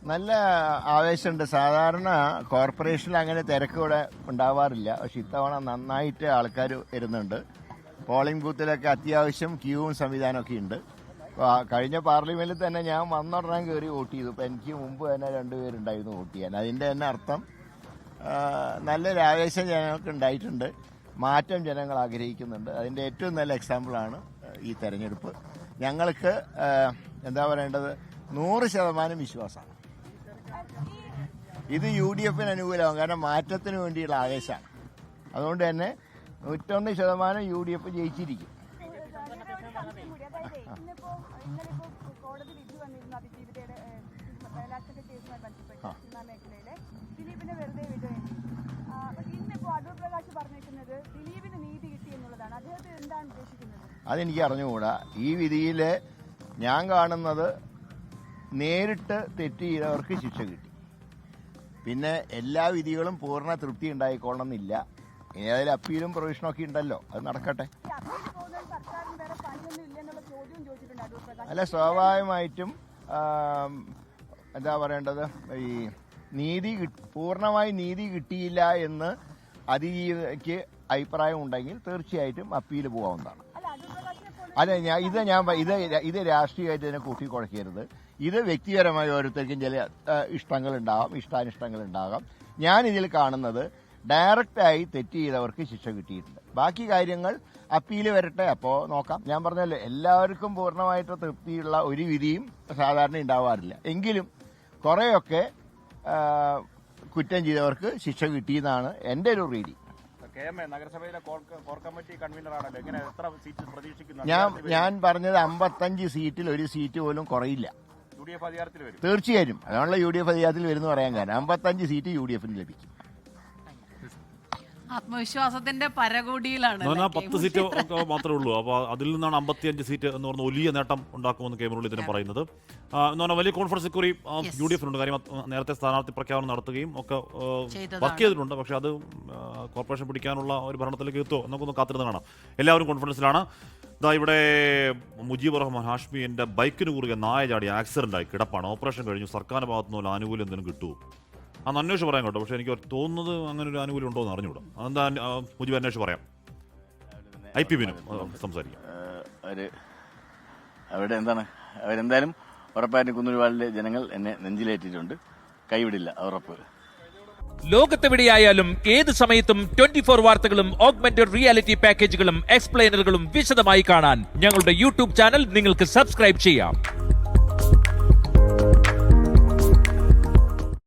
നല്ല ആവേശമുണ്ട്. സാധാരണ കോർപ്പറേഷനിൽ അങ്ങനെ തിരക്ക് ഇവിടെ ഉണ്ടാവാറില്ല. പക്ഷെ ഇത്തവണ നന്നായിട്ട് ആൾക്കാർ വരുന്നുണ്ട്. പോളിംഗ് ബൂത്തിലൊക്കെ അത്യാവശ്യം ക്യൂവും സംവിധാനമൊക്കെ ഉണ്ട്. കഴിഞ്ഞ പാർലമെന്റിൽ തന്നെ ഞാൻ വന്നുടനെ കയറി വോട്ട് ചെയ്തു. ഇപ്പം എനിക്ക് മുമ്പ് തന്നെ 2 പേരുണ്ടായിരുന്നു വോട്ട് ചെയ്യാൻ. അതിൻ്റെ തന്നെ അർത്ഥം നല്ലൊരു ആവേശം ജനങ്ങൾക്ക് ഉണ്ടായിട്ടുണ്ട്. മാറ്റം ജനങ്ങൾ ആഗ്രഹിക്കുന്നുണ്ട്. അതിൻ്റെ ഏറ്റവും നല്ല എക്സാമ്പിളാണ് ഈ തെരഞ്ഞെടുപ്പ്. ഞങ്ങൾക്ക് എന്താ പറയേണ്ടത്, 100% വിശ്വാസമാണ്. ഇത് UDF അനുകൂലമാകും. കാരണം മാറ്റത്തിന് വേണ്ടിയുള്ള ആവേശമാണ്. അതുകൊണ്ട് തന്നെ 101% UDF ജയിച്ചിരിക്കും. അതെനിക്ക് അറിഞ്ഞുകൂടാ. ഈ വിധിയിൽ ഞാൻ കാണുന്നത് നേരിട്ട് തെറ്റ് ചെയ്തവർക്ക് ശിക്ഷ കിട്ടി. പിന്നെ എല്ലാ വിധികളും പൂർണ്ണ തൃപ്തി ഉണ്ടായിക്കൊള്ളണമെന്നില്ല. ഇനി അതിൽ അപ്പീലും പ്രൊവിഷനൊക്കെ ഉണ്ടല്ലോ, അത് നടക്കട്ടെ. അല്ല, സ്വാഭാവികമായിട്ടും എന്താ പറയേണ്ടത്, ഈ പൂർണ്ണമായി നീതി കിട്ടിയില്ല എന്ന് അതിജീവിതയ്ക്ക് അഭിപ്രായം ഉണ്ടെങ്കിൽ തീർച്ചയായിട്ടും അപ്പീൽ പോകാവുന്നതാണ്. അല്ല, ഇത് രാഷ്ട്രീയമായിട്ട് ഇതിനെ കൂട്ടിക്കുഴക്കരുത്. ഇത് വ്യക്തിപരമായി ഓരോരുത്തർക്കും ചില ഇഷ്ടങ്ങളുണ്ടാകാം, ഇഷ്ടാനിഷ്ടങ്ങളുണ്ടാകാം. ഞാൻ ഇതിൽ കാണുന്നത് ഡയറക്റ്റായി തെറ്റ് ചെയ്തവർക്ക് ശിക്ഷ കിട്ടിയിട്ടുണ്ട്. ബാക്കി കാര്യങ്ങൾ അപ്പീൽ വരട്ടെ, അപ്പോൾ നോക്കാം. ഞാൻ പറഞ്ഞല്ലോ, എല്ലാവർക്കും പൂർണ്ണമായിട്ട് തൃപ്തിയുള്ള ഒരു വിധിയും സാധാരണ ഉണ്ടാവാറില്ല. എങ്കിലും കുറേയൊക്കെ കുറ്റം ചെയ്തവർക്ക് ശിക്ഷ കിട്ടിയെന്നാണ് എൻ്റെ ഒരു റീഡിങ്. ഞാൻ പറഞ്ഞത് 55 സീറ്റിൽ ഒരു സീറ്റ് പോലും കുറയില്ല. തീർച്ചയായും അതാണല്ലോ UDF അധികാരത്തിൽ വരുന്നു പറയാൻ കാരണം. 55 സീറ്റ് UDFന് ലഭിക്കും. ആത്മവിശ്വാസത്തിന്റെ പരകോടിയിലാണ്. 10 സീറ്റ് മാത്രമേ ഉള്ളൂ. അപ്പോൾ അതിൽ നിന്നാണ് 55 സീറ്റ് എന്ന് പറഞ്ഞ വലിയ നേട്ടം ഉണ്ടാക്കുമെന്ന് കെ മുരളീധരൻ പറയുന്നത്. എന്ന് പറഞ്ഞാൽ വലിയ കോൺഫിഡൻസ് ഇക്കുറി UDFിനുണ്ട്. കാര്യം നേരത്തെ സ്ഥാനാർത്ഥി പ്രഖ്യാപനം നടത്തുകയും ഒക്കെ വർക്ക് ചെയ്തിട്ടുണ്ട്. പക്ഷെ അത് കോർപ്പറേഷൻ പിടിക്കാനുള്ള ഒരു ഭരണത്തിലേക്ക് എത്തുമോ എന്നൊക്കെ ഒന്ന് കാത്തിരുന്ന് കാണാം. എല്ലാവരും കോൺഫിഡൻസിലാണ്. ഇതാ ഇവിടെ മുജീബുർ റഹ്മാൻ ഹാഷ്മിയുടെ ബൈക്കിന് കുറുകെ നായ ചാടി ആക്സിഡന്റ് ആയി കിടപ്പാണ്. ഓപ്പറേഷൻ കഴിഞ്ഞു. സർക്കാരിന്റെ ഭാഗത്തുനിന്നുള്ള ആനുകൂല്യം എന്തെങ്കിലും കിട്ടുമോ? അന്ന് അന്വേഷിച്ച് പറയാൻ കേട്ടോ. പക്ഷെ എനിക്ക് തോന്നുന്നത് അങ്ങനെ ഒരു ആനുകൂല്യം ഉണ്ടോ എന്ന് അറിഞ്ഞൂടാ. അതെന്താ മുജീബ് അന്വേഷിച്ച് പറയാം. IPബിനും സംസാരിക്കാം. അവിടെ എന്താണ്, അവരെന്തായാലും ഉറപ്പായിട്ടും കുന്നൂരുവാളിലെ ജനങ്ങൾ എന്നെ നെഞ്ചിലേറ്റിട്ടുണ്ട്. കൈവിടില്ല, ഉറപ്പ്. ലോകത്തെവിടെയായാലും ഏത് സമയത്തും 24 വാർത്തകളും ഓഗ്മെന്റഡ് റിയാലിറ്റി പാക്കേജുകളും എക്സ്പ്ലെയിനറുകളും വിശദമായി കാണാൻ ഞങ്ങളുടെ YouTube ചാനൽ നിങ്ങൾക്ക് സബ്സ്ക്രൈബ് ചെയ്യാം.